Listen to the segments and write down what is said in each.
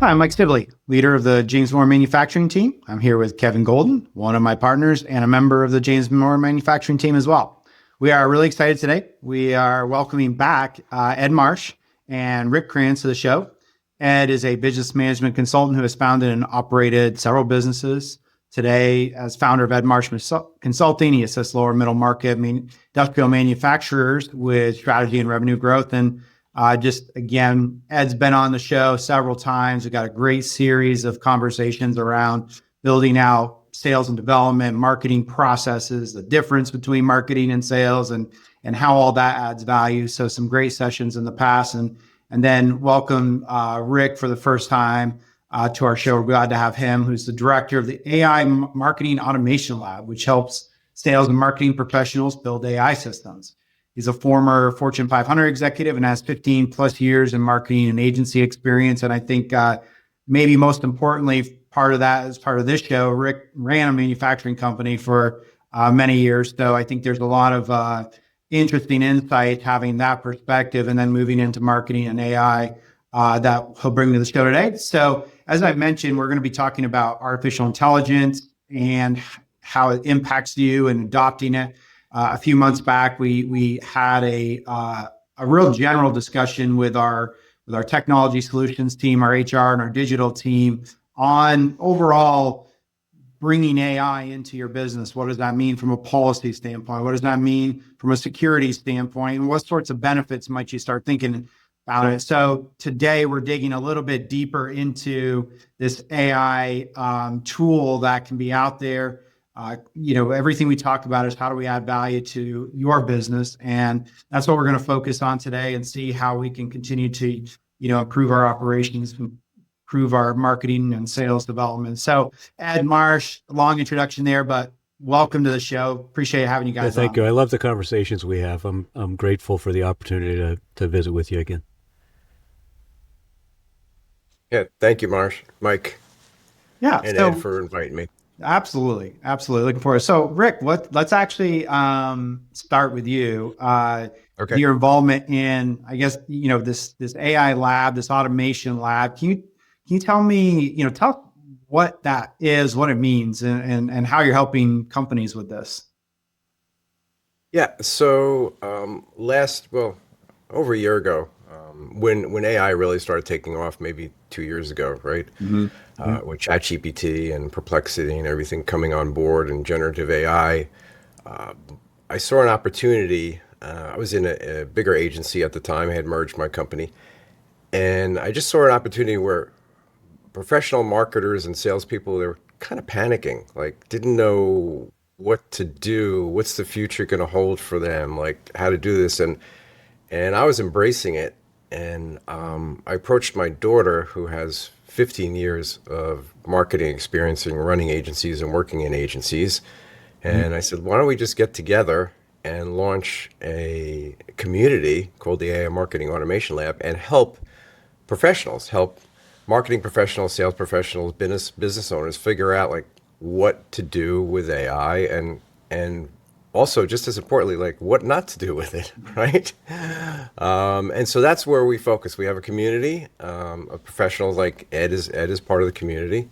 Hi, I'm Mike Sibley, leader of the James Moore manufacturing team. I'm here with Kevin Golden, one of my partners and a member of the James Moore manufacturing team as well. We are really excited today. We are welcoming back Ed Marsh and Rick Kranz to the show. Ed is a business management consultant who has founded and operated several businesses. Today, as founder of Ed Marsh Consulting, he assists lower middle market industrial manufacturers with strategy and revenue growth. And just again, Ed's been on the show several times. We've got a great series of conversations around building out sales and development, marketing processes, the difference between marketing and sales, and how all that adds value. So some great sessions in the past, and then welcome Rick for the first time to our show. We're glad to have him, who's the director of the AI Marketing Automation Lab, which helps sales and marketing professionals build AI systems. He's a former Fortune 500 executive and has 15 plus years in marketing and agency experience. And I think maybe most importantly, part of that, as part of this show, Rick ran a manufacturing company for many years. So I think there's a lot of interesting insight having that perspective and then moving into marketing and AI that he'll bring to the show today. So as I mentioned, we're going to be talking about artificial intelligence and how it impacts you and adopting it. A few months back, we had a real general discussion with our technology solutions team, our HR and our digital team on overall bringing AI into your business. What does that mean from a policy standpoint? What does that mean from a security standpoint? And what sorts of benefits might you start thinking about it? So today we're digging a little bit deeper into this AI tool that can be out there. Everything we talk about is how do we add value to your business? And that's what we're going to focus on today and see how we can continue to, improve our operations, improve our marketing and sales development. So Ed Marsh, long introduction there, but welcome to the show. Appreciate having you guys on. Thank you. I love the conversations we have. I'm grateful for the opportunity to visit with you again. Yeah, thank you, Mike. Yeah, and Ed for inviting me. Absolutely. Looking forward. So, Rick, let's actually start with you. Okay. Your involvement in, I guess, this AI lab, this automation lab. Can you tell me, tell what that is, what it means, and how you're helping companies with this? Yeah. So over a year ago, when AI really started taking off, maybe 2 years ago, right? With ChatGPT and Perplexity and everything coming on board and generative AI, I saw an opportunity. I was in a bigger agency at the time. I had merged my company. And I just saw an opportunity where professional marketers and salespeople, they were kind of panicking, like didn't know what to do. What's the future going to hold for them? Like how to do this. And I was embracing it. And I approached my daughter, who has 15 years of marketing experience in running agencies and working in agencies. And I said, why don't we just get together and launch a community called the AI Marketing Automation Lab and help marketing professionals, sales professionals, business owners figure out like what to do with AI and also, just as importantly, like what not to do with it, right? And so that's where we focus. We have a community of professionals, like Ed is part of the community,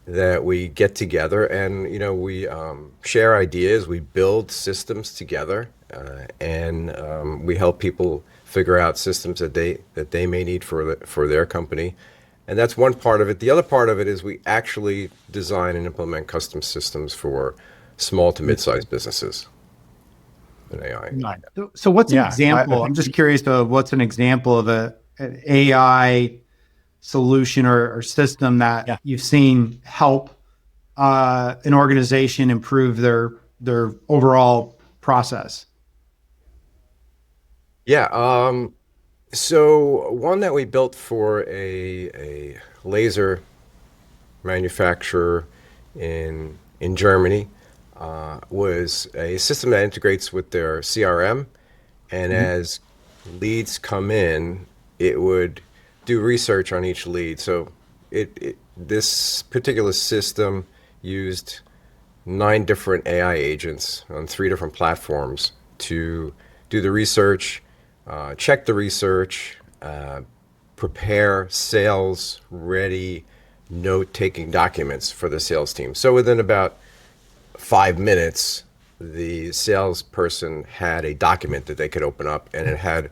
that we get together and we share ideas, we build systems together, and we help people figure out systems that they may need for their company. And that's one part of it. The other part of it is we actually design and implement custom systems for small to mid-sized businesses. AI. So what's an example? I'm just curious of what's an example of an AI solution or system that you've seen help an organization improve their overall process. Yeah. So one that we built for a laser manufacturer in Germany was a system that integrates with their CRM, and as leads come in, it would do research on each lead. So this particular system used 9 different AI agents on 3 different platforms to do the research, check the research, prepare sales ready note-taking documents for the sales team. So within about 5 minutes, the salesperson had a document that they could open up, and it had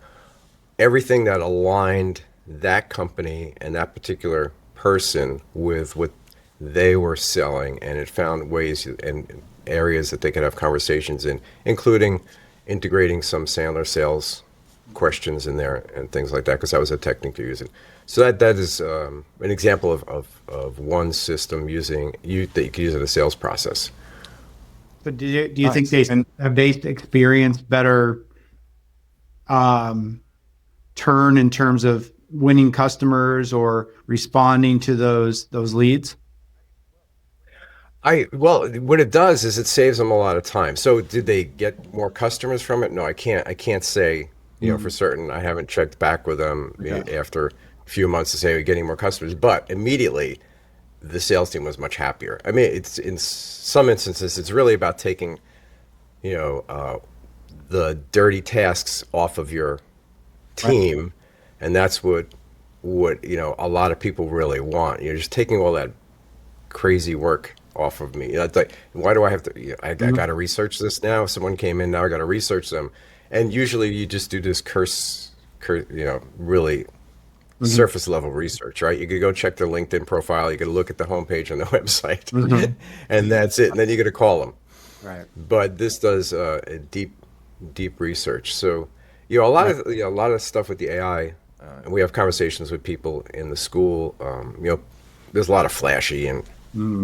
everything that aligned that company and that particular person with what they were selling, and it found ways and areas that they could have conversations in, including integrating some Sandler sales questions in there and things like that, because that was a technique to use it. So that is an example of one system that you could use in a sales process. But do you think they experienced better turn in terms of winning customers or responding to those leads? Well, what it does is it saves them a lot of time. So did they get more customers from it? No, I can't say, for certain. I haven't checked back with them after a few months to say we're getting more customers, but immediately the sales team was much happier. I mean, it's in some instances, it's really about taking, the dirty tasks off of your team. Right. And that's what a lot of people really want. You're just taking all that crazy work off of me. It's like, why do I have to? I got to research this now. Someone came in, now I got to research them. And usually you just do this really surface level research, right? You could go check their LinkedIn profile. You could look at the homepage on the website, and that's it. And then you got to call them. Right. But this does a deep research. So a lot of stuff with the AI. And we have conversations with people in the school. There's a lot of flashy and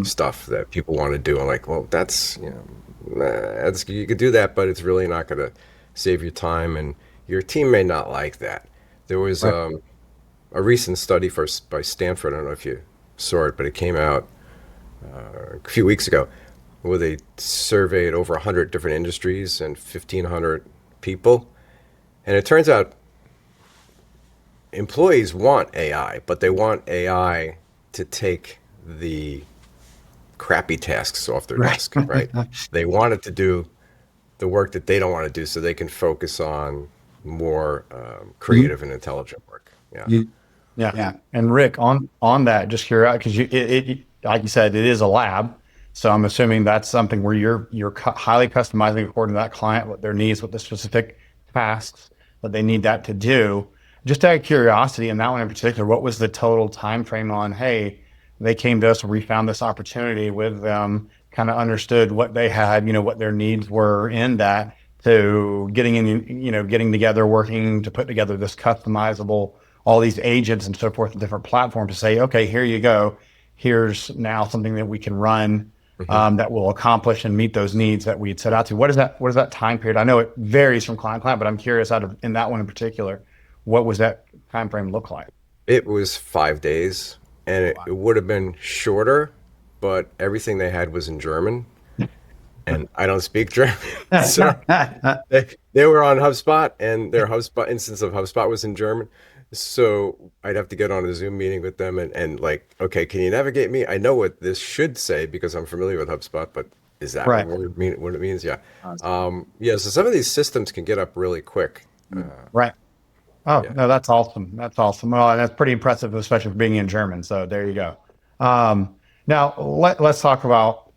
stuff that people want to do. I'm like, well, that's you could do that, but it's really not going to save you time, and your team may not like that. There was a recent study by Stanford. I don't know if you saw it, but it came out a few weeks ago, where they surveyed over 100 different industries and 1,500 people, and it turns out employees want AI, but they want AI to take the crappy tasks off their desk, right? They want it to do the work that they don't want to do, so they can focus on more creative and intelligent work. Yeah. And Rick, on that, just curious, because it like you said, it is a lab, so I'm assuming that's something where you're highly customizing according to that client, what their needs, what the specific tasks that they need that to do. Just out of curiosity, in that one in particular, what was the total time frame on, hey, they came to us and we found this opportunity with them, kind of understood what they had, what their needs were in that, to getting together, working to put together this customizable, all these agents and so forth, different platforms to say, okay, here you go. Here's now something that we can run that will accomplish and meet those needs that we had set out to. What is that time period? I know it varies from client to client, but I'm curious in that one in particular, what was that time frame look like? It was 5 days, and it would have been shorter, but everything they had was in German, and I don't speak German. So they were on HubSpot, and their HubSpot instance of HubSpot was in German. So I'd have to get on a Zoom meeting with them and like, okay, can you navigate me? I know what this should say because I'm familiar with HubSpot, but is that what it means? Yeah. So some of these systems can get up really quick. Right. Oh, yeah. No, that's awesome. That's awesome. Well, that's pretty impressive, especially for being in German. So there you go. Now let's talk about,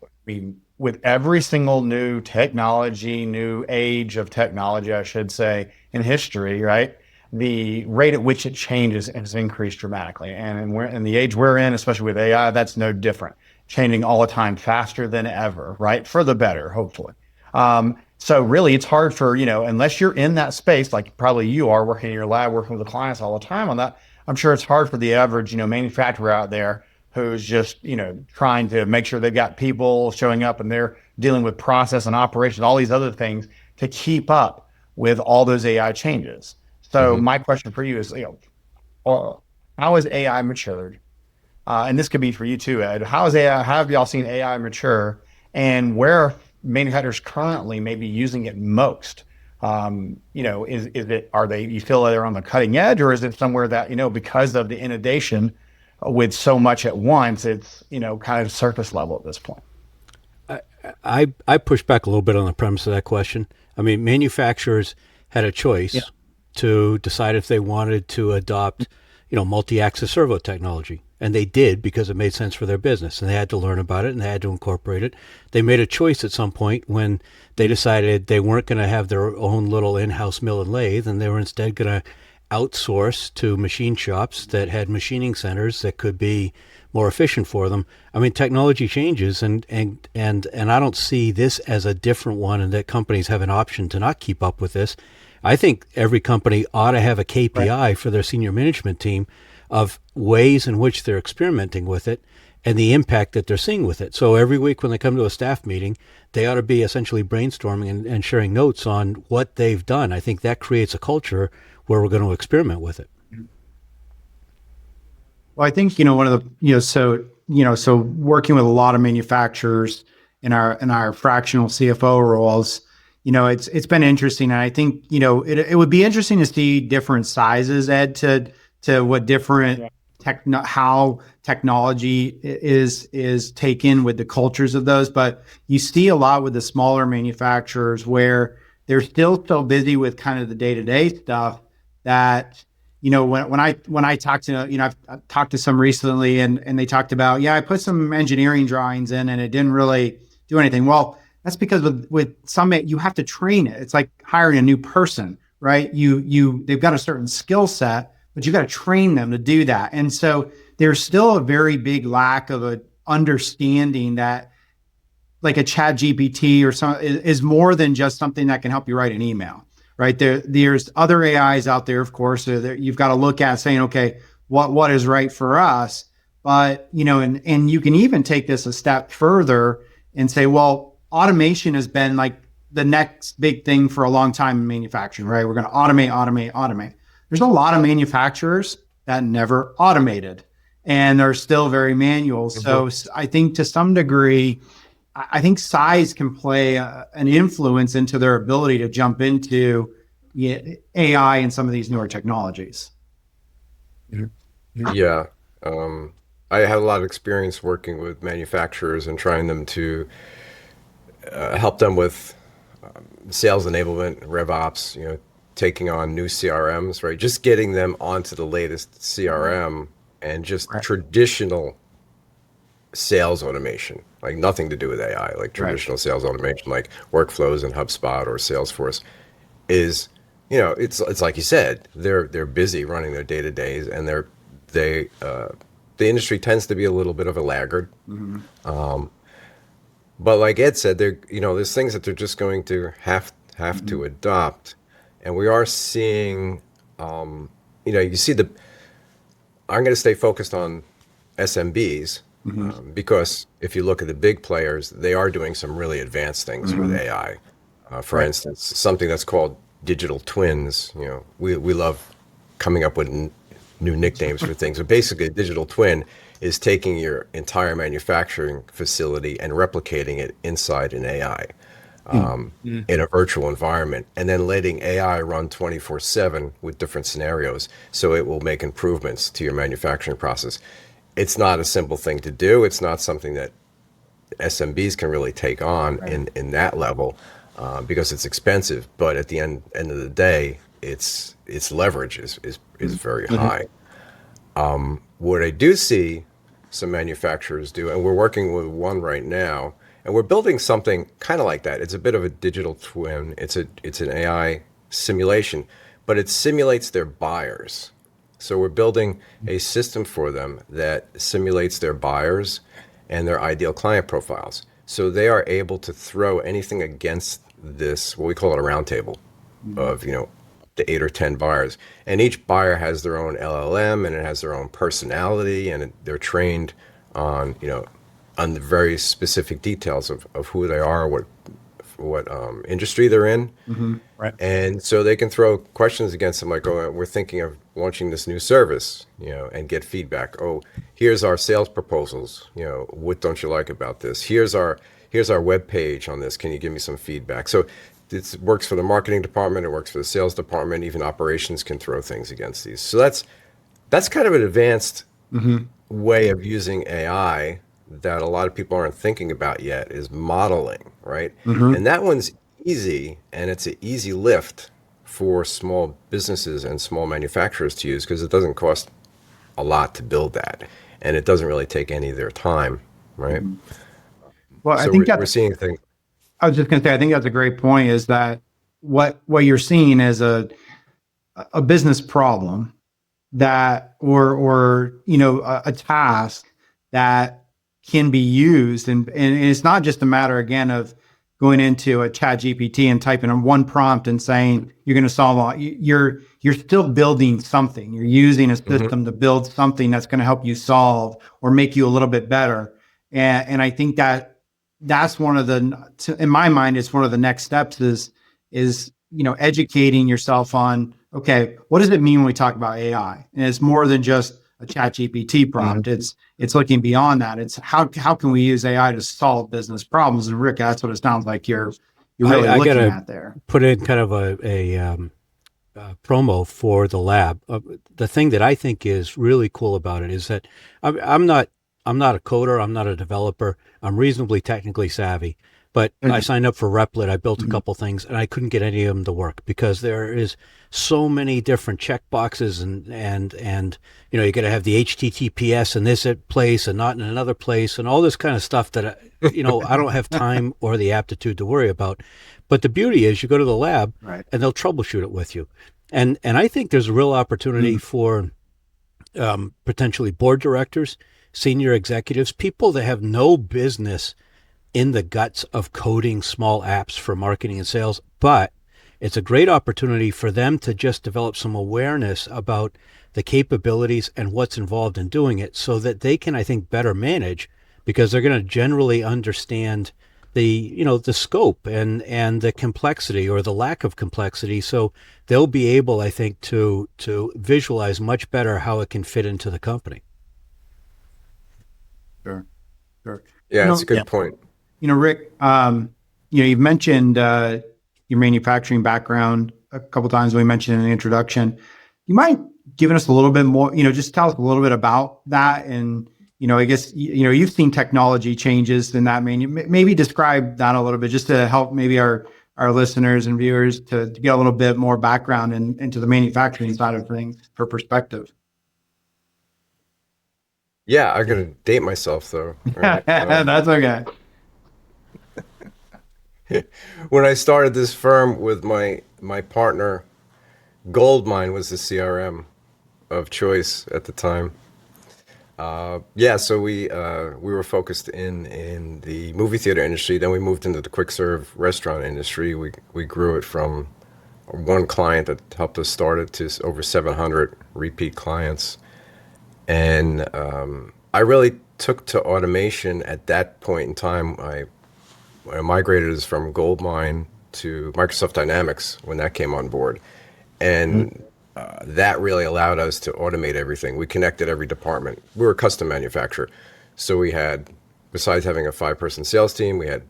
with every single new technology, new age of technology, I should say, in history, right? The rate at which it changes has increased dramatically. And in the age we're in, especially with AI, that's no different. Changing all the time, faster than ever, right? For the better, hopefully. So really, it's hard for, unless you're in that space, like probably you are, working in your lab, working with the clients all the time on that, I'm sure it's hard for the average, manufacturer out there who's just, trying to make sure they've got people showing up and they're dealing with process and operations, all these other things to keep up with all those AI changes. So my question for you is, how has AI matured? And this could be for you too, Ed. How have y'all seen AI mature, and where are manufacturers currently maybe using it most? You feel they're on the cutting edge, or is it somewhere that, because of the inundation with so much at once, it's, kind of surface level at this point? I push back a little bit on the premise of that question. Manufacturers had a choice to decide if they wanted to adopt, multi-axis servo technology. And they did because it made sense for their business, and they had to learn about it and they had to incorporate it. They made a choice at some point when they decided they weren't going to have their own little in-house mill and lathe, and they were instead going to outsource to machine shops that had machining centers that could be more efficient for them. I mean, technology changes, and I don't see this as a different one, and that companies have an option to not keep up with this. I think every company ought to have a KPI for their senior management team of ways in which they're experimenting with it and the impact that they're seeing with it. So every week when they come to a staff meeting, they ought to be essentially brainstorming and sharing notes on what they've done. I think that creates a culture where we're going to experiment with it. Well, I think, one of the, so working with a lot of manufacturers in our fractional CFO roles, it's been interesting. And I think, it would be interesting to see different sizes, Ed, to what different how technology is taken with the cultures of those. But you see a lot with the smaller manufacturers where they're still so busy with kind of the day-to-day stuff that, when I talk to, I've talked to some recently and they talked about, I put some engineering drawings in and it didn't really do anything. Well, that's because with some, you have to train it. It's like hiring a new person, right? They've got a certain skill set, but you got to train them to do that. And so there's still a very big lack of a understanding that like a chat GPT or something is more than just something that can help you write an email, right? There's other AIs out there, of course, you've got to look at saying, okay, what is right for us? But, and you can even take this a step further and say, well, automation has been like the next big thing for a long time in manufacturing, right? We're going to automate. There's a lot of manufacturers that never automated and they're still very manual. So I think to some degree, I think size can play an influence into their ability to jump into AI and some of these newer technologies. Yeah. I had a lot of experience working with manufacturers and trying them to help them with sales enablement, RevOps, taking on new CRMs, right? Just getting them onto the latest CRM and just traditional sales automation, like nothing to do with AI, like traditional sales automation, like workflows in HubSpot or Salesforce is, it's like you said, they're busy running their day-to-days and the industry tends to be a little bit of a laggard. But like Ed said, there's things that they're just going to have to adopt. And we are seeing, you see I'm going to stay focused on SMBs because if you look at the big players, they are doing some really advanced things with AI. For instance, something that's called digital twins. We love coming up with new nicknames for things. But basically, a digital twin is taking your entire manufacturing facility and replicating it inside an AI. In a virtual environment, and then letting AI run 24/7 with different scenarios so it will make improvements to your manufacturing process. It's not a simple thing to do. It's not something that SMBs can really take on in that level because it's expensive. But at the end of the day, its leverage is very high. What I do see some manufacturers do, and we're working with one right now, and we're building something kind of like that. It's a bit of a digital twin. It's an AI simulation, but it simulates their buyers. So we're building a system for them that simulates their buyers and their ideal client profiles. So they are able to throw anything against this, what we call it a round table of, the 8 or 10 buyers. And each buyer has their own LLM and it has their own personality and they're trained on, on the very specific details of who they are, what industry they're in. Right. And so they can throw questions against them like, oh, we're thinking of launching this new service, and get feedback. Oh, here's our sales proposals. What don't you like about this? Here's our web page on this. Can you give me some feedback? So it works for the marketing department. It works for the sales department. Even operations can throw things against these. So that's kind of an advanced way of using AI that a lot of people aren't thinking about yet is modeling, right? And that one's easy, and it's an easy lift for small businesses and small manufacturers to use because it doesn't cost a lot to build that, and it doesn't really take any of their time, right? Well, I So think we're seeing things. I was just going to say, I think that's a great point. Is that what you're seeing is a business problem that, or a task that can be used, and it's not just a matter again of going into a chat GPT and typing in one prompt and saying you're going to solve all. You're still building something. You're using a system to build something that's going to help you solve or make you a little bit better. And I think that's one of in my mind, it's one of the next steps is educating yourself on, okay, what does it mean when we talk about AI? And it's more than just a chat GPT prompt. It's looking beyond that. It's how can we use AI to solve business problems? And Rick, that's what it sounds like you're really I looking gotta at there. put in kind of promo for the lab. The thing that I think is really cool about it is that I'm not a coder. I'm not a developer. I'm reasonably technically savvy, but I signed up for Replit. I built a couple things, and I couldn't get any of them to work because there is so many different check boxes, and you got to have the HTTPS in this place and not in another place, and all this kind of stuff that I don't have time or the aptitude to worry about. But the beauty is, you go to the lab, Right. and they'll troubleshoot it with you, and I think there's a real opportunity for potentially board directors, senior executives, people that have no business in the guts of coding small apps for marketing and sales, but it's a great opportunity for them to just develop some awareness about the capabilities and what's involved in doing it so that they can, I think, better manage, because they're going to generally understand the scope and the complexity or the lack of complexity. So they'll be able, I think, to visualize much better how it can fit into the company. Sure. Yeah, it's a good point. Rick, you've mentioned your manufacturing background a couple of times. We mentioned in the introduction. You mind giving us a little bit more? Just tell us a little bit about that. And I guess you've seen technology changes in that. Maybe describe that a little bit, just to help maybe our listeners and viewers to get a little bit more background into the manufacturing side of things for perspective. Yeah, I'm gonna date myself though. Right? That's okay. When I started this firm with my partner, Goldmine was the CRM of choice at the time. So we were focused in the movie theater industry. Then we moved into the quick serve restaurant industry. We grew it from one client that helped us start it to over 700 repeat clients. And I really took to automation at that point in time. I migrated us from Goldmine to Microsoft Dynamics when that came on board. And that really allowed us to automate everything. We connected every department. We were a custom manufacturer. So we had, besides having a 5-person sales team, we had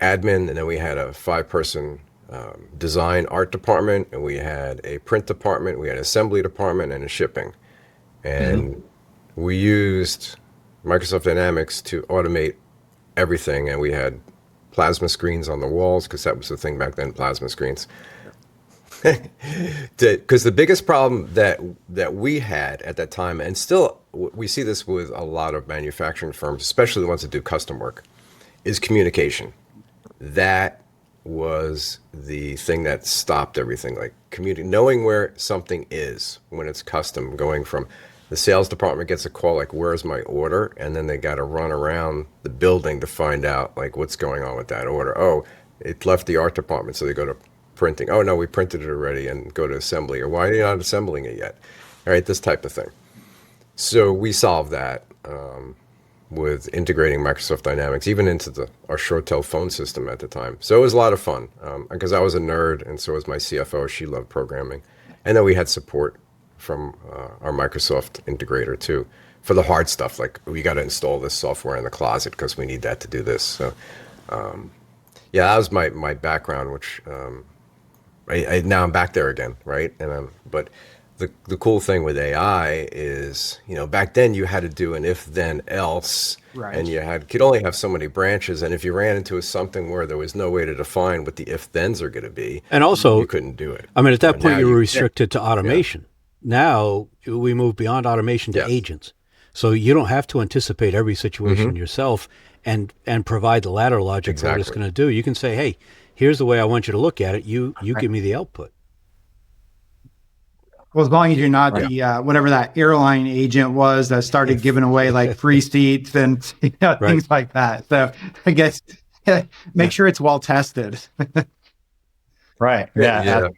admin, and then we had a 5-person design art department, and we had a print department, we had an assembly department, and a shipping. And we used Microsoft Dynamics to automate everything, and we had plasma screens on the walls, because that was the thing back then, plasma screens. Because the biggest problem that we had at that time, and still we see this with a lot of manufacturing firms, especially the ones that do custom work, is communication. That was the thing that stopped everything, like knowing where something is when it's custom, going from the sales department gets a call like, where's my order? And then they got to run around the building to find out like what's going on with that order. Oh, it left the art department, so they go to printing. Oh no, we printed it already, and go to assembly. Or why are you not assembling it yet? All right, this type of thing. So we solved that with integrating Microsoft Dynamics even into our ShoreTel phone system at the time. So it was a lot of fun because I was a nerd, and so was my CFO. She loved programming, and then we had support from our Microsoft integrator too for the hard stuff, like we got to install this software in the closet because we need that to do this. So that was my background, which now I'm back there again, right? And but the cool thing with AI is, back then you had to do an if then else, Right. and you could only have so many branches, and if you ran into something where there was no way to define what the if thens are going to be, And also, you couldn't do it. I mean, at that point, Now you were restricted to automation. now we move beyond automation to agents. So you don't have to anticipate every situation yourself and provide the ladder logic for what it's going to do. You can say, hey, here's the way I want you to look at it. You give me the output. Well, as long as you're not the whatever that airline agent was that started giving away like free seats and things like that. So I guess make sure it's well tested. Right. Yeah.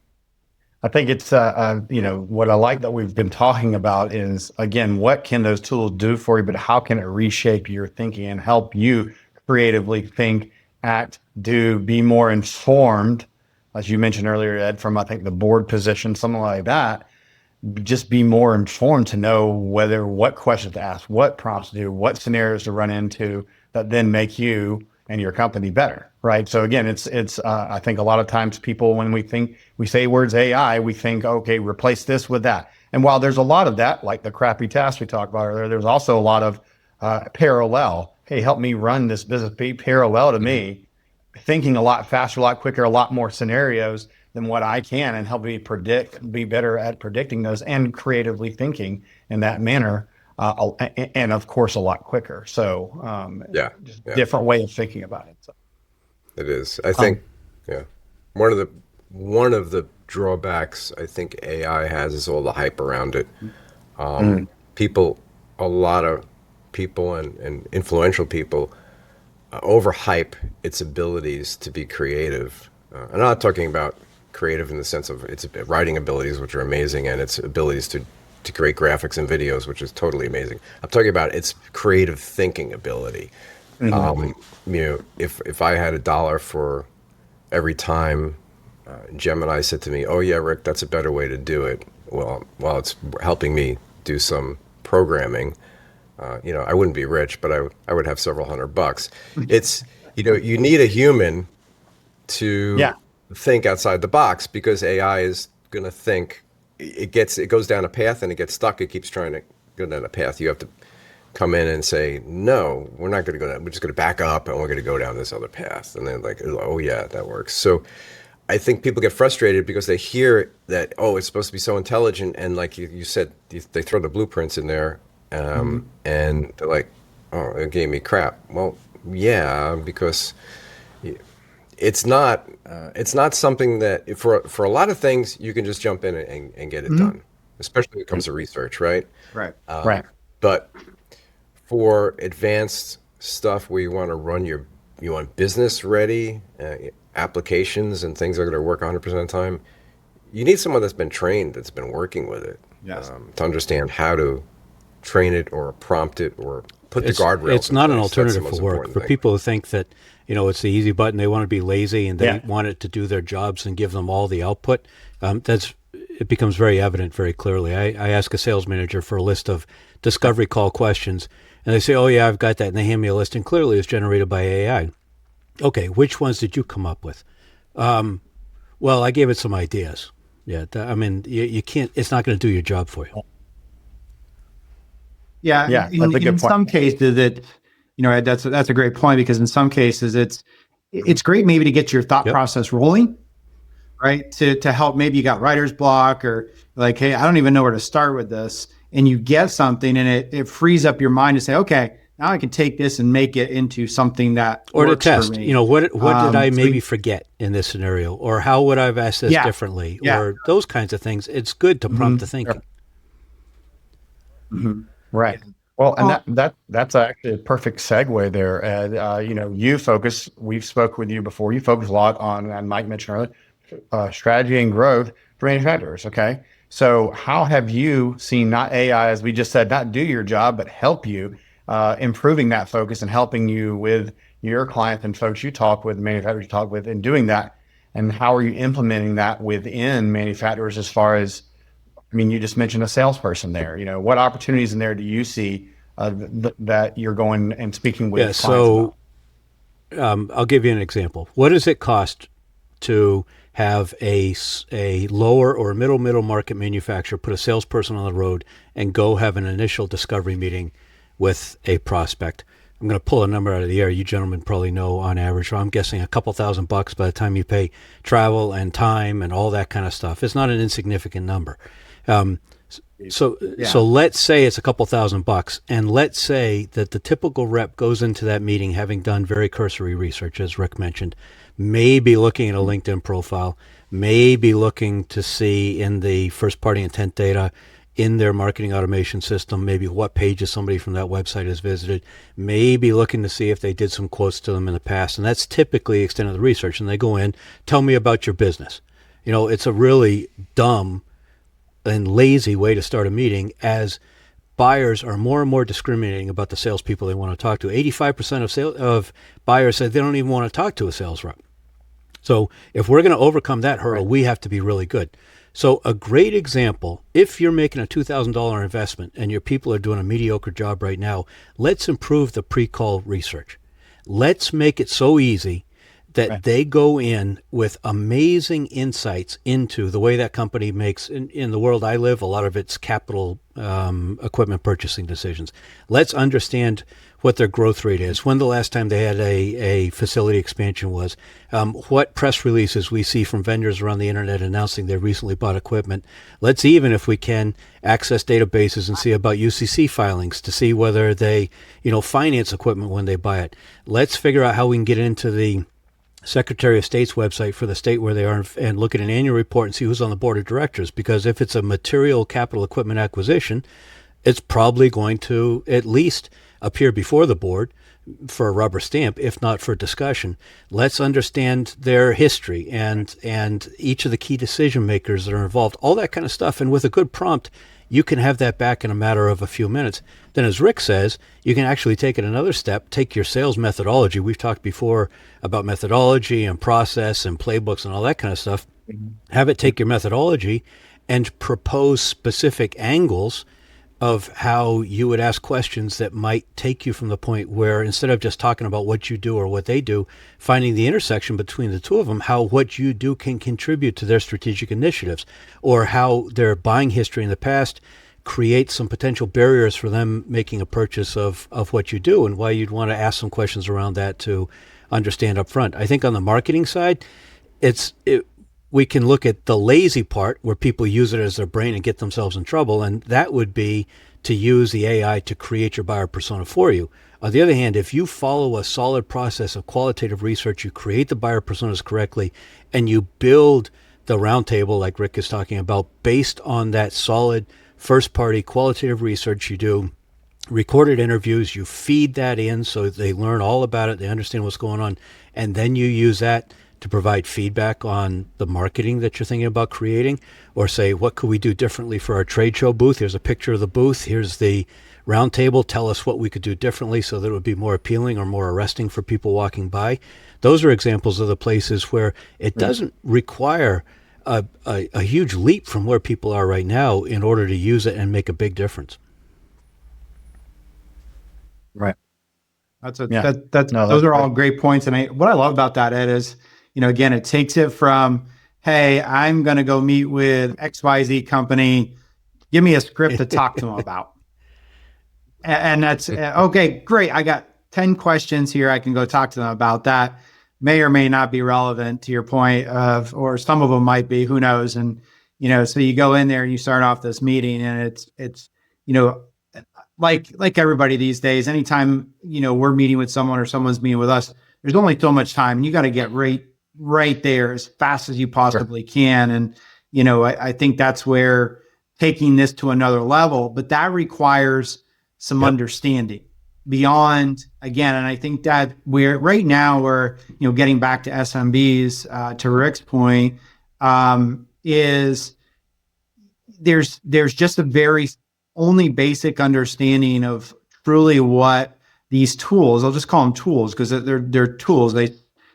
I think it's, what I like that we've been talking about is, again, what can those tools do for you, but how can it reshape your thinking and help you creatively think, act, do, be more informed, as you mentioned earlier, Ed, from, I think, the board position, something like that. Just be more informed to know what questions to ask, what prompts to do, what scenarios to run into that then make you and your company better, right? So again, it's I think a lot of times people, when we say words AI, we think, okay, replace this with that. And while there's a lot of that, like the crappy tasks we talked about earlier, there's also a lot of parallel. Hey, help me run this business, be parallel to me, thinking a lot faster, a lot quicker, a lot more scenarios than what I can, and help me be better at predicting those and creatively thinking in that manner. And of course, a lot quicker. So, different way of thinking about it. So. It is. I think, one of the drawbacks I think AI has is all the hype around it. A lot of people and influential people overhype its abilities to be creative. I'm not talking about creative in the sense of its writing abilities, which are amazing, and its abilities to create graphics and videos, which is totally amazing. I'm talking about its creative thinking ability. If I had $1 for every time Gemini said to me, "Oh yeah, Rick, that's a better way to do it," well, while it's helping me do some programming, I wouldn't be rich, but I would have several $100. It's you need a human to think outside the box, because AI is going to think. It goes down a path and it gets stuck. It keeps trying to go down a path. You have to come in and say, no, we're not going to go down. We're just going to back up and we're going to go down this other path. And then like, oh yeah, that works. So I think people get frustrated because they hear that, oh, it's supposed to be so intelligent. And like you said, they throw the blueprints in there and they're like, oh, it gave me crap. Well, yeah, because it's not something that for a lot of things you can just jump in and get it done, especially when it comes to research, right? Right. But for advanced stuff where you want to run you want business ready applications and things that are going to work 100% of the time, you need someone that's been trained, that's been working with it, to understand how to train it or prompt it or put the guardrails. It's not an alternative for work. For people who think that it's the easy button, they want to be lazy and they want it to do their jobs and give them all the output. It becomes very evident very clearly. I ask a sales manager for a list of discovery call questions, and they say, "Oh yeah, I've got that," and they hand me a list, and clearly it's generated by AI. Okay, which ones did you come up with? Well, I gave it some ideas. Yeah, you can't. It's not going to do your job for you. Yeah. In some cases, that's a great point, because in some cases it's great maybe to get your thought process rolling, right? To help, maybe you got writer's block, or like, hey, I don't even know where to start with this, and you get something and it frees up your mind to say, okay, now I can take this and make it into something that or works to test. For me. What did I maybe forget in this scenario, or how would I have asked this differently, or those kinds of things. It's good to prompt the thinking. Right. Well, and that's actually a perfect segue there. And we've spoke with you before. You focus a lot on, and Mike mentioned earlier, strategy and growth for manufacturers. Okay. So how have you seen, not AI, as we just said, not do your job, but help you improving that focus and helping you with your clients and folks you talk with, manufacturers you talk with, and doing that? And how are you implementing that within manufacturers, as far as, you just mentioned a salesperson there. What opportunities in there do you see that you're going and speaking with clients about? I'll give you an example. What does it cost to have a lower or middle market manufacturer put a salesperson on the road and go have an initial discovery meeting with a prospect? I'm going to pull a number out of the air. You gentlemen probably know on average, I'm guessing a couple $1,000 by the time you pay travel and time and all that kind of stuff. It's not an insignificant number. So, Yeah. so let's say it's a couple $1,000, and let's say that the typical rep goes into that meeting having done very cursory research, as Rick mentioned, maybe looking at a LinkedIn profile, maybe looking to see in the first party intent data in their marketing automation system, maybe what pages somebody from that website has visited, maybe looking to see if they did some quotes to them in the past. And that's typically the extent of the research. And they go in, tell me about your business. It's a really dumb and lazy way to start a meeting, as buyers are more and more discriminating about the salespeople they want to talk to. 85% of buyers say they don't even want to talk to a sales rep. So if we're going to overcome that hurdle, we have to be really good. So a great example, if you're making a $2,000 investment and your people are doing a mediocre job right now, let's improve the pre-call research. Let's make it so easy that they go in with amazing insights into the way that company makes, in the world I live, a lot of it's capital equipment purchasing decisions. Let's understand what their growth rate is, when the last time they had a facility expansion was, what press releases we see from vendors around the internet announcing they recently bought equipment. Let's even, if we can, access databases and see about UCC filings to see whether they, finance equipment when they buy it. Let's figure out how we can get into the Secretary of State's website for the state where they are and look at an annual report and see who's on the board of directors. Because if it's a material capital equipment acquisition, it's probably going to at least appear before the board for a rubber stamp, if not for discussion. Let's understand their history and each of the key decision makers that are involved, all that kind of stuff. And with a good prompt, you can have that back in a matter of a few minutes. Then, as Rick says, you can actually take it another step, take your sales methodology. We've talked before about methodology and process and playbooks and all that kind of stuff. Have it take your methodology and propose specific angles of how you would ask questions that might take you from the point where, instead of just talking about what you do or what they do, finding the intersection between the two of them, how what you do can contribute to their strategic initiatives, or how their buying history in the past creates some potential barriers for them making a purchase of what you do, and why you'd want to ask some questions around that to understand up front. I think on the marketing side, we can look at the lazy part where people use it as their brain and get themselves in trouble. And that would be to use the AI to create your buyer persona for you. On the other hand, if you follow a solid process of qualitative research, you create the buyer personas correctly, and you build the roundtable like Rick is talking about based on that solid first party qualitative research, you do recorded interviews, you feed that in so they learn all about it, they understand what's going on, and then you use that to provide feedback on the marketing that you're thinking about creating, or say, what could we do differently for our trade show booth? Here's a picture of the booth. Here's the round table. Tell us what we could do differently so that it would be more appealing or more arresting for people walking by. Those are examples of the places where it doesn't require a huge leap from where people are right now in order to use it and make a big difference. Right. Those are all great points. And what I love about that, Ed, is, again, it takes it from, hey, I'm going to go meet with XYZ company. Give me a script to talk to them about. And that's, okay, great. I got 10 questions here. I can go talk to them about that. May or may not be relevant to your point of, or some of them might be, who knows? And, so you go in there and you start off this meeting, and it's, like everybody these days, anytime, we're meeting with someone or someone's meeting with us, there's only so much time, and you got to get right there as fast as you possibly can. And, I think that's where taking this to another level, but that requires some understanding beyond, again. And I think that we're getting back to SMBs, to Rick's point, is there's just a very only basic understanding of truly what these tools, I'll just call them tools because they're tools.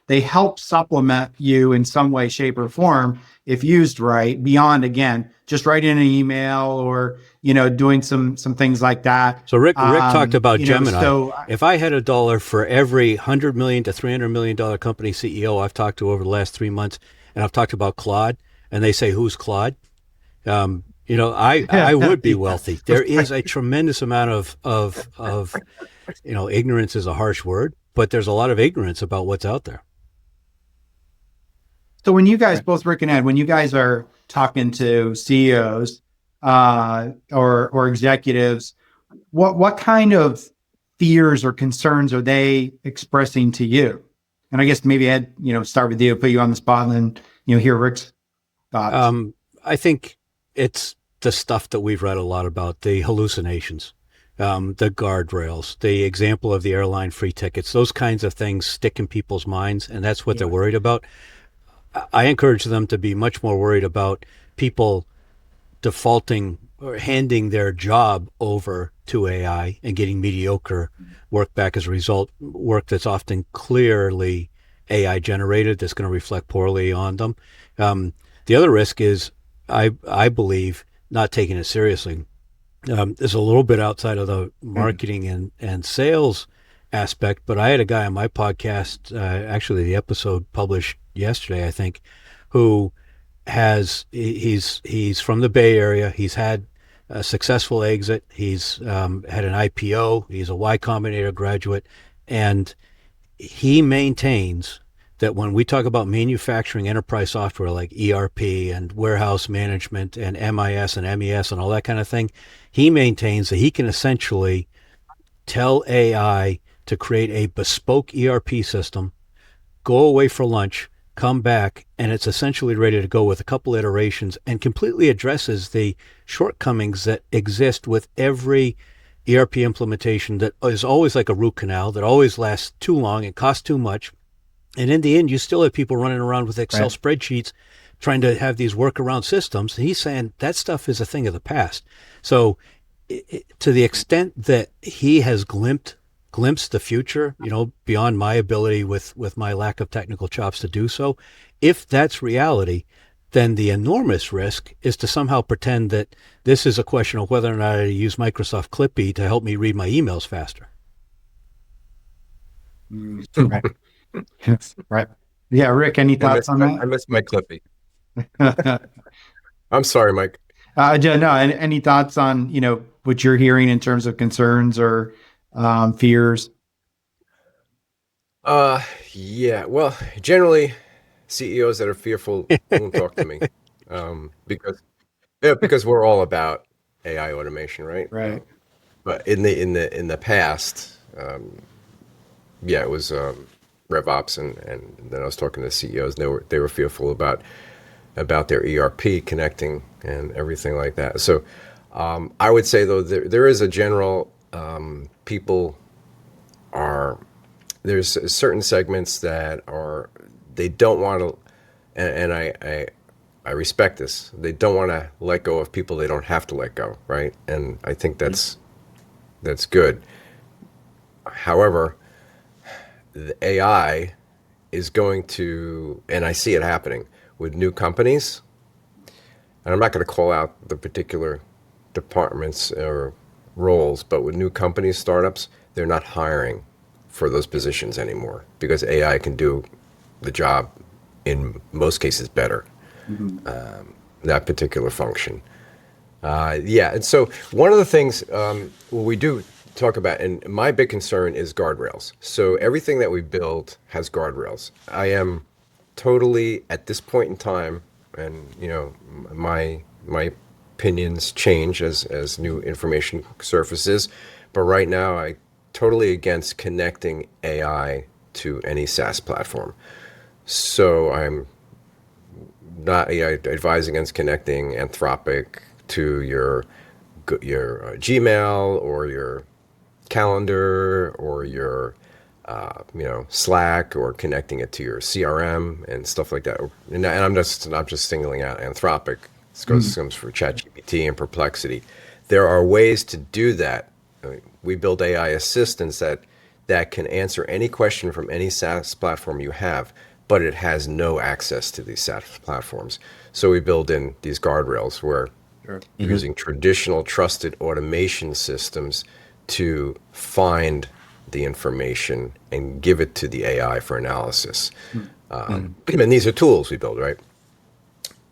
They help supplement you in some way, shape, or form if used right, beyond, again, just writing an email or, doing some things like that. So Rick talked about Gemini. So if I had $1 for every $100 million to $300 million company CEO I've talked to over the last 3 months, and I've talked about Claude, and they say, who's Claude? I would be wealthy. There is a tremendous amount of ignorance is a harsh word, but there's a lot of ignorance about what's out there. So when you guys, both Rick and Ed, when you guys are talking to CEOs, or executives, what kind of fears or concerns are they expressing to you? And I guess maybe Ed, start with you, put you on the spot, and then hear Rick's thoughts. I think it's the stuff that we've read a lot about, the hallucinations, the guardrails, the example of the airline free tickets, those kinds of things stick in people's minds, and that's what they're worried about. I encourage them to be much more worried about people defaulting or handing their job over to AI and getting mediocre work back as a result, work that's often clearly AI generated that's going to reflect poorly on them. The other risk is, I believe, not taking it seriously. There's a little bit outside of the marketing and sales aspect, but I had a guy on my podcast, actually the episode published yesterday, I think, who he's from the Bay Area. He's had a successful exit. He's had an IPO. He's a Y Combinator graduate, and he maintains that when we talk about manufacturing enterprise software like ERP and warehouse management and MIS and MES and all that kind of thing, he maintains that he can essentially tell AI to create a bespoke ERP system, go away for lunch, come back, and it's essentially ready to go with a couple iterations and completely addresses the shortcomings that exist with every ERP implementation that is always like a root canal, that always lasts too long and costs too much. And in the end, you still have people running around with Excel spreadsheets trying to have these workaround systems. And he's saying that stuff is a thing of the past. So to the extent that he has glimpsed the future, beyond my ability with my lack of technical chops to do so, if that's reality, then the enormous risk is to somehow pretend that this is a question of whether or not I use Microsoft Clippy to help me read my emails faster. Right. Right. Yeah, Rick, any thoughts on that? I missed my Clippy. I'm sorry, Mike. No, any thoughts on, what you're hearing in terms of concerns or fears? Yeah. Well, generally, CEOs that are fearful won't talk to me, because we're all about AI automation, right? Right. But in the past, it was RevOps, and then I was talking to CEOs, and they were fearful about their ERP connecting and everything like that. So I would say, though, there is a general there's certain segments that they don't want to, and I respect this. They don't want to let go of people they don't have to let go, right? And I think that's good. However, the AI is going to, and I see it happening with new companies, and I'm not going to call out the particular departments or roles, but with new companies, startups, they're not hiring for those positions anymore because AI can do the job in most cases better, that particular function. And so one of the things we do talk about, and my big concern is guardrails. So everything that we build has guardrails. I am totally, at this point in time, and my opinions change as new information surfaces, but right now I totally against connecting AI to any SaaS platform. So I'm not advise against connecting Anthropic to your Gmail or your calendar or your Slack, or connecting it to your CRM and stuff like that. And I'm not just singling out Anthropic. This comes for ChatGPT and Perplexity. There are ways to do that. I mean, we build AI assistants that can answer any question from any SaaS platform you have, but it has no access to these SaaS platforms. So we build in these guardrails where using traditional trusted automation systems to find the information and give it to the AI for analysis. And these are tools we build, right?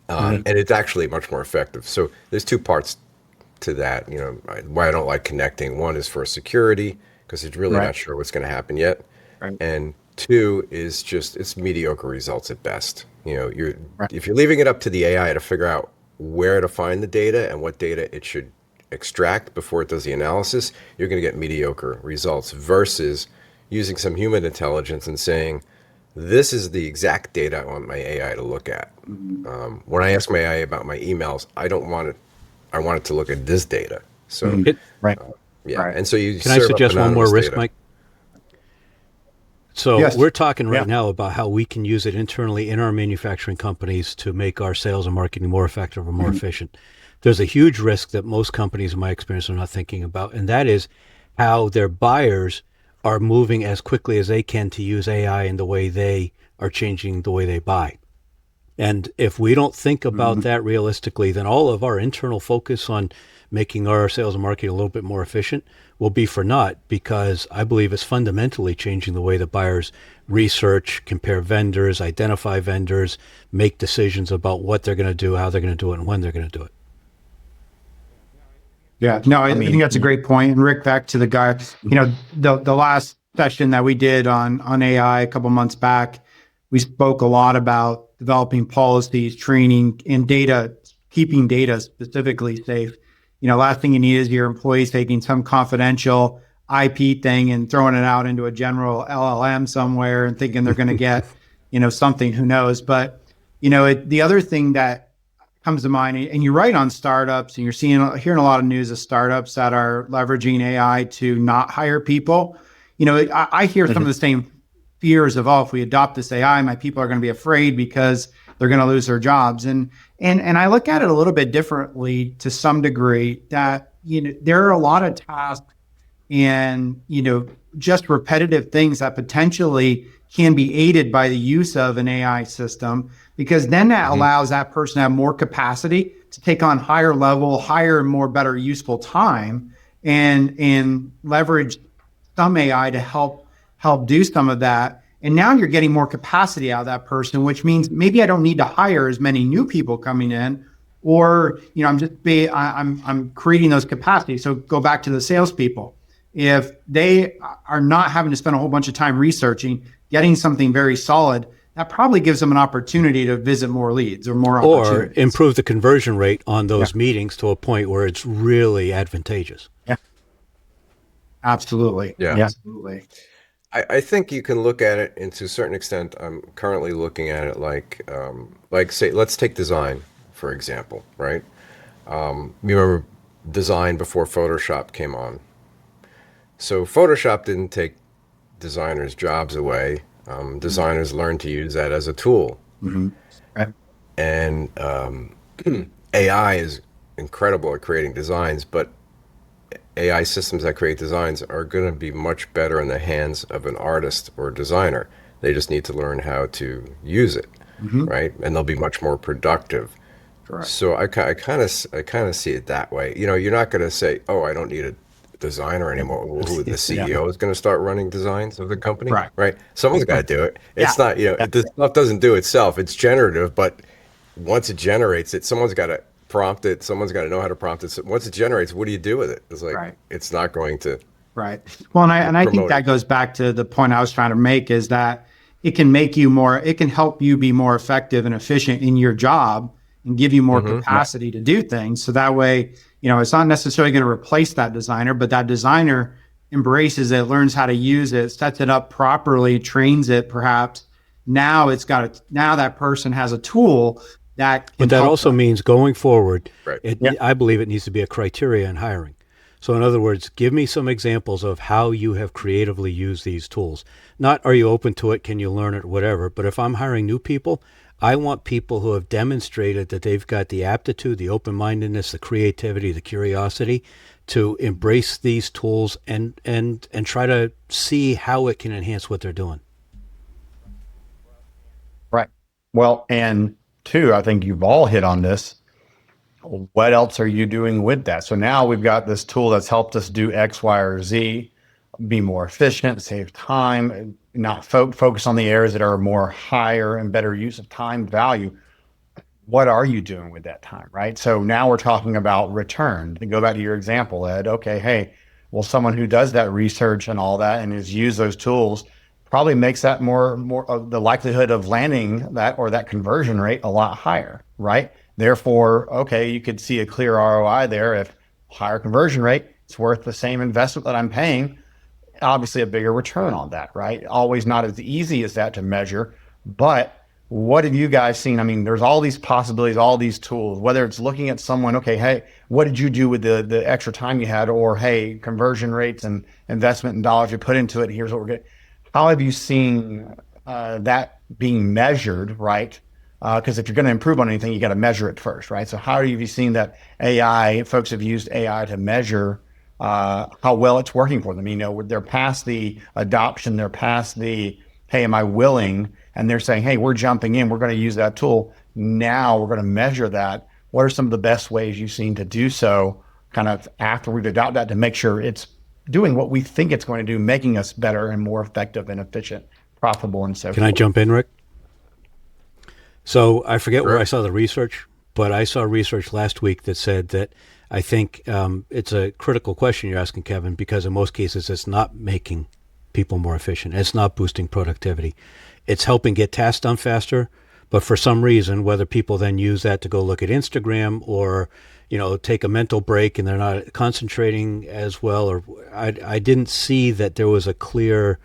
And it's actually much more effective. So there's two parts to that. Why I don't like connecting. One is for security, because it's really not sure what's going to happen yet. Right. And two is just, it's mediocre results at best. If you're leaving it up to the AI to figure out where to find the data and what data it should extract before it does the analysis, you're going to get mediocre results versus using some human intelligence and saying, this is the exact data I want my AI to look at. When I ask my AI about my emails, I don't want it, I want it to look at this data. So, Right. yeah. Right. And so you Can I serve up suggest one more anonymous risk, data. Mike? So Yes. we're talking right Yeah. now about how we can use it internally in our manufacturing companies to make our sales and marketing more effective or more efficient. There's a huge risk that most companies, in my experience, are not thinking about, and that is how their buyers are moving as quickly as they can to use AI in the way they are changing the way they buy. And if we don't think about that realistically, then all of our internal focus on making our sales and marketing a little bit more efficient will be for naught, because I believe it's fundamentally changing the way that buyers research, compare vendors, identify vendors, make decisions about what they're going to do, how they're going to do it, and when they're going to do it. Yeah, no, I think that's a great point. And Rick, back to the guy, the last session that we did on AI a couple months back, we spoke a lot about developing policies, training, and data, keeping data specifically safe. Last thing you need is your employees taking some confidential IP thing and throwing it out into a general LLM somewhere and thinking they're going to get, something, who knows. But, the other thing that comes to mind, and you're right on startups, and you're hearing a lot of news of startups that are leveraging AI to not hire people. I hear some of the same fears of, if we adopt this AI, my people are going to be afraid because they're going to lose their jobs. And I look at it a little bit differently to some degree, that there are a lot of tasks and just repetitive things that potentially can be aided by the use of an AI system, because then that allows that person to have more capacity to take on higher level, higher and more better useful time, and leverage some AI to help do some of that. And now you're getting more capacity out of that person, which means maybe I don't need to hire as many new people coming in, or I'm creating those capacities. So go back to the salespeople. If they are not having to spend a whole bunch of time researching, getting something very solid, that probably gives them an opportunity to visit more leads or more opportunities. Or improve the conversion rate on those meetings to a point where it's really advantageous. Yeah. Absolutely. Yeah. Absolutely. I think you can look at it, and to a certain extent, I'm currently looking at it like say, let's take design, for example, right? You remember design before Photoshop came on. So Photoshop didn't take designers' jobs away. Designers learned to use that as a tool. Right. And AI is incredible at creating designs, but AI systems that create designs are going to be much better in the hands of an artist or a designer. They just need to learn how to use it, right? And they'll be much more productive. Correct. So I kind of see it that way. You're not going to say, "Oh, I don't need a designer anymore." Who, the CEO is going to start running designs of the company, right? Someone's got to do it. It's not, this stuff doesn't do itself. It's generative, but once it generates it, someone's got to prompt it. Someone's got to know how to prompt it. So once it generates, what do you do with it? It's like, it's not going to. Right. Well, and I think that goes back to the point I was trying to make, is that it can help you be more effective and efficient in your job and give you more capacity to do things. So that way, it's not necessarily going to replace that designer, but that designer embraces it, learns how to use it, sets it up properly, trains it perhaps. Now that person has a tool that can But that help also them. means going forward, Right. I believe it needs to be a criteria in hiring. So in other words, give me some examples of how you have creatively used these tools. Not are you open to it, can you learn it, whatever. But if I'm hiring new people, I want people who have demonstrated that they've got the aptitude, the open-mindedness, the creativity, the curiosity to embrace these tools and try to see how it can enhance what they're doing. Right. Well, and two, I think you've all hit on this. What else are you doing with that? So now we've got this tool that's helped us do X, Y, or Z, be more efficient, save time, not focus on the areas that are more higher and better use of time value. What are you doing with that time, right? So now we're talking about return. To go back to your example, Ed, okay, hey, well, someone who does that research and all that and has used those tools probably makes that more of the likelihood of landing that or that conversion rate a lot higher, right? Therefore, okay, you could see a clear ROI there. If higher conversion rate, it's worth the same investment that I'm paying, obviously a bigger return on that, right? Always not as easy as that to measure, but what have you guys seen? I mean, there's all these possibilities, all these tools, whether it's looking at someone, okay, hey, what did you do with the extra time you had? Or, hey, conversion rates and investment and dollars you put into it. Here's what we're getting. How have you seen that being measured, right? Because if you're going to improve on anything, you got to measure it first, right? So how have you seen that folks have used AI to measure how well it's working for them? You know, they're past the adoption, they're past the, hey, am I willing? And they're saying, hey, we're jumping in, we're going to use that tool. Now we're going to measure that. What are some of the best ways you've seen to do so kind of after we've adopted that to make sure it's doing what we think it's going to do, making us better and more effective and efficient, profitable, and so forth? Can I jump in, Rick? So I forget where Sure. I saw the research, but I saw research last week that said that I think it's a critical question you're asking, Kevin, because in most cases it's not making people more efficient. It's not boosting productivity. It's helping get tasks done faster. But for some reason, whether people then use that to go look at Instagram or, take a mental break and they're not concentrating as well, or I didn't see that there was a clear,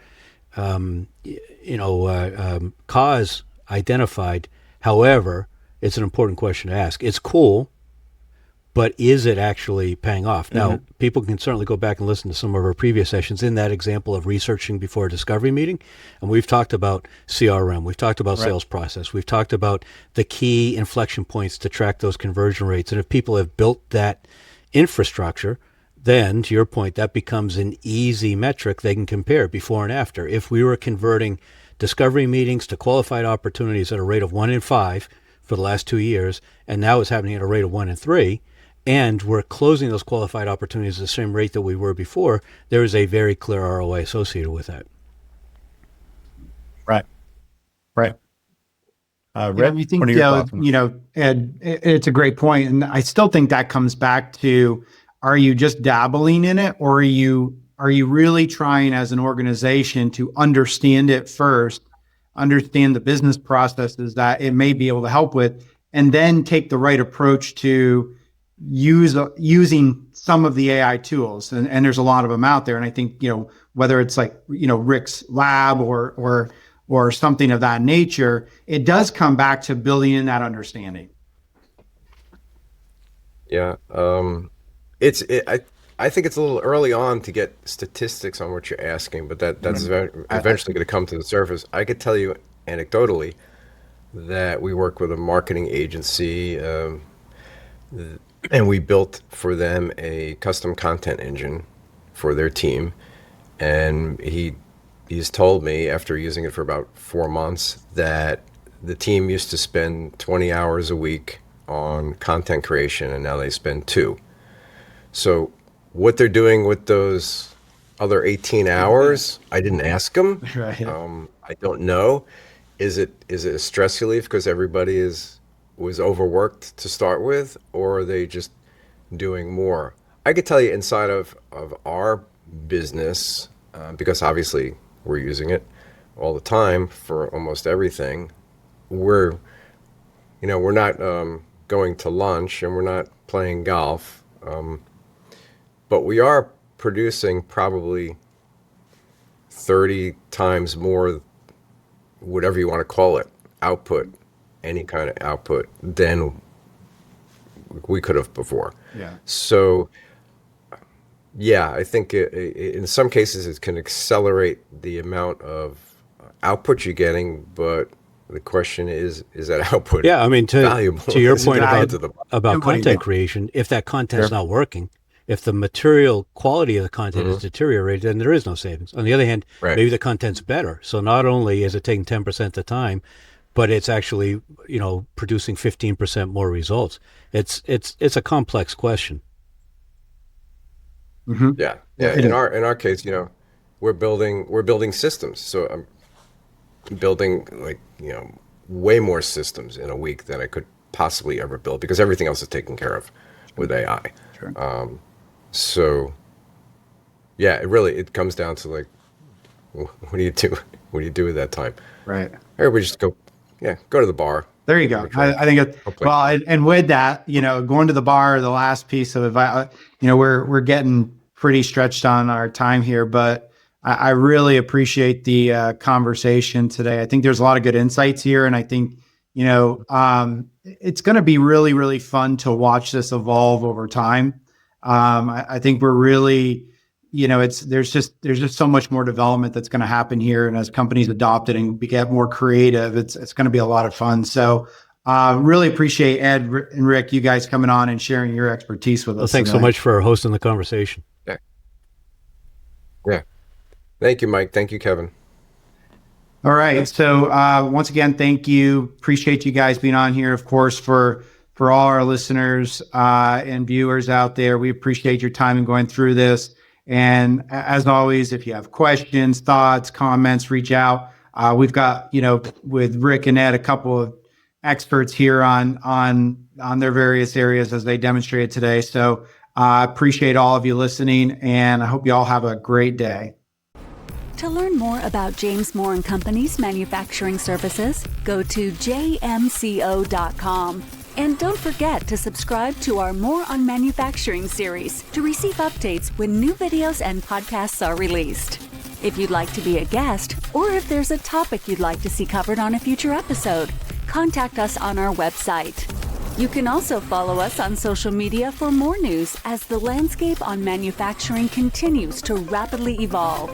cause identified. However, it's an important question to ask. It's cool, but is it actually paying off? Now, people can certainly go back and listen to some of our previous sessions in that example of researching before a discovery meeting. And we've talked about CRM. We've talked about sales process. We've talked about the key inflection points to track those conversion rates. And if people have built that infrastructure, then to your point, that becomes an easy metric they can compare before and after. If we were converting discovery meetings to qualified opportunities at a rate of 1 in 5 for the last 2 years, and now it's happening at a rate of 1 in 3, and we're closing those qualified opportunities at the same rate that we were before, there is a very clear ROI associated with that. Right. Right. Yeah, Rick, you think, what are your thoughts on that? Ed, it's a great point, and I still think that comes back to: are you just dabbling in it, or are you really trying as an organization to understand it first, understand the business processes that it may be able to help with, and then take the right approach to using some of the AI tools? And there's a lot of them out there, and I think whether it's like Rick's lab or something of that nature, it does come back to building in that understanding. Yeah. I think it's a little early on to get statistics on what you're asking, but that's eventually going to come to the surface. I could tell you anecdotally that we work with a marketing agency, and we built for them a custom content engine for their team. And he's told me, after using it for about 4 months, that the team used to spend 20 hours a week on content creation, and now they spend 2. So what they're doing with those other 18 hours, I didn't ask them. Right. I don't know. Is it a stress relief because everybody was overworked to start with, or are they just doing more? I could tell you inside of our business, because obviously we're using it all the time for almost everything. We're not going to lunch and we're not playing golf, but we are producing probably 30 times more, whatever you want to call it, output, any kind of output, than we could have before. Yeah. So, yeah, I think in some cases it can accelerate the amount of output you're getting, but the question is that output valuable? To your Is it point valuable about content creation, if that content's not working, if the material quality of the content is deteriorated, then there is no savings. On the other hand, maybe the content's better. So not only is it taking 10% of the time, but it's actually, producing 15% more results. It's a complex question. Mm-hmm. Yeah. In our case, we're building systems. So I'm building way more systems in a week than I could possibly ever build, because everything else is taken care of with AI. Sure. So yeah, it comes down to what do you do? What do you do with that time? Right. Everybody just go to the bar, There you go. I think it, Hopefully. well, and with that, going to the bar, the last piece of advice, we're getting pretty stretched on our time here, but I really appreciate the conversation today. I think there's a lot of good insights here, and I think it's going to be really, really fun to watch this evolve over time. I think we're really, there's just so much more development that's going to happen here, and as companies adopt it and get more creative, it's going to be a lot of fun. So, really appreciate Ed and Rick, you guys coming on and sharing your expertise with us. Well, thanks today. so much for hosting the conversation. Yeah. Thank you, Mike. Thank you, Kevin. All right. So once again, thank you. Appreciate you guys being on here. Of course, for all our listeners and viewers out there, we appreciate your time in going through this. And as always, if you have questions, thoughts, comments, reach out. We've got, with Rick and Ed, a couple of experts here on their various areas as they demonstrated today. So I appreciate all of you listening, and I hope you all have a great day. To learn more about James Moore and Company's manufacturing services, go to jmco.com. And don't forget to subscribe to our More on Manufacturing series to receive updates when new videos and podcasts are released. If you'd like to be a guest, or if there's a topic you'd like to see covered on a future episode, contact us on our website. You can also follow us on social media for more news as the landscape on manufacturing continues to rapidly evolve.